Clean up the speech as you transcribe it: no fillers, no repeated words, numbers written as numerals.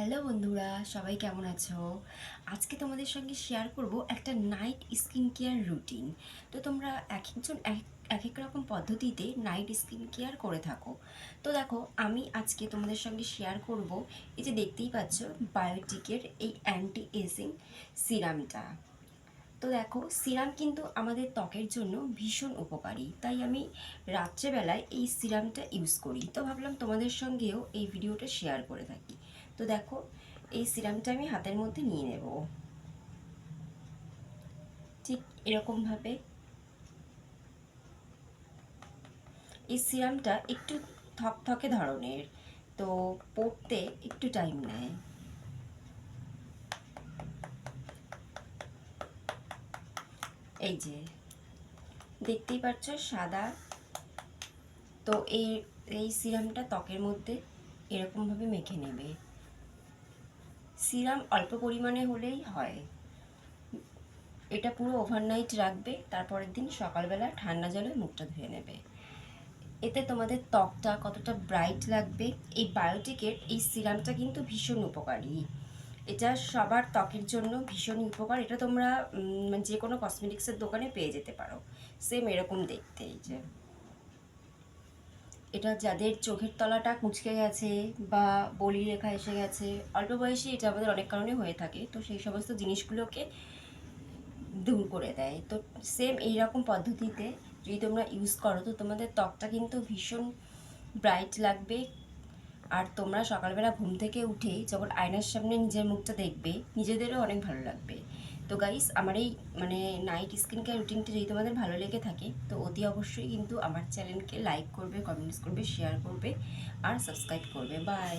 Hello বন্ধুরা, সবাই কেমন আছো? আজকে তোমাদের সঙ্গে শেয়ার করব একটা নাইট স্কিন কেয়ার রুটিন। তো তোমরা এক একজন এক এক রকম পদ্ধতিতে নাইট স্কিন কেয়ার করে থাকো। তো দেখো, আমি আজকে তোমাদের সঙ্গে শেয়ার করব এই যে দেখতেই পাচ্ছ, বায়োটিকের এই অ্যান্টি এজিং সিরামটা। তো দেখো, সিরাম কিন্তু আমাদের ত্বকের জন্য ভীষণ উপকারী, তাই আমি রাত্রেবেলায় এই সিরামটা ইউজ করি। তো ভাবলাম তোমাদের সঙ্গেও এই ভিডিওটা শেয়ার করে থাকি। তো দেখো, এই সিরামটা আমি হাতের মধ্যে নিয়ে নেব, ঠিক এরকমভাবে। এই সিরামটা একটু থকথকে ধরনের, তো পড়তে একটু টাইম নেয়। এই যে দেখতেই পাচ্ছ, সাদা। তো এই এই সিরামটা ত্বকের মধ্যে এরকমভাবে মেখে নেবে। সিরাম অল্প পরিমাণে হলেই হয়। এটা পুরো ওভারনাইট রাখবে, তারপরের দিন সকালবেলা ঠান্ডা জলে মুখটা ধুয়ে নেবে। এতে তোমাদের ত্বকটা কতটা ব্রাইট লাগবে। এই বায়োটিকের এই সিরামটা কিন্তু ভীষণ উপকারী। এটা সবার ত্বকের জন্য ভীষণই উপকার। এটা তোমরা যে কোনো কসমেটিক্সের দোকানে পেয়ে যেতে পারো। সেম এরকম দেখতে। এই যে এটা যাদের চোখের তলাটা কুঁচকে গেছে বা বলি রেখা এসে গেছে, অল্প বয়সে এটা আমাদের অনেক কারণে হয়ে থাকে, তো সেই সমস্ত জিনিসগুলোকে দূর করে দেয়। তো সেম এইরকম পদ্ধতিতে যদি তোমরা ইউজ করো, তো তোমাদের ত্বকটা কিন্তু ভীষণ ব্রাইট লাগবে। আর তোমরা সকালবেলা ঘুম থেকে উঠেই যখন আয়নার সামনে নিজের মুখটা দেখবে, নিজেদেরও অনেক ভালো লাগবে। তো গাইস, আমার এই নাইট স্কিন কেয়ার রুটিনটা যদি তোমাদের ভালো লেগে থাকে, তো অতি অবশ্যই কিন্তু আমার চ্যানেলকে লাইক করবে, কমেন্টস করবে, শেয়ার করবে আর সাবস্ক্রাইব করবে। বাই।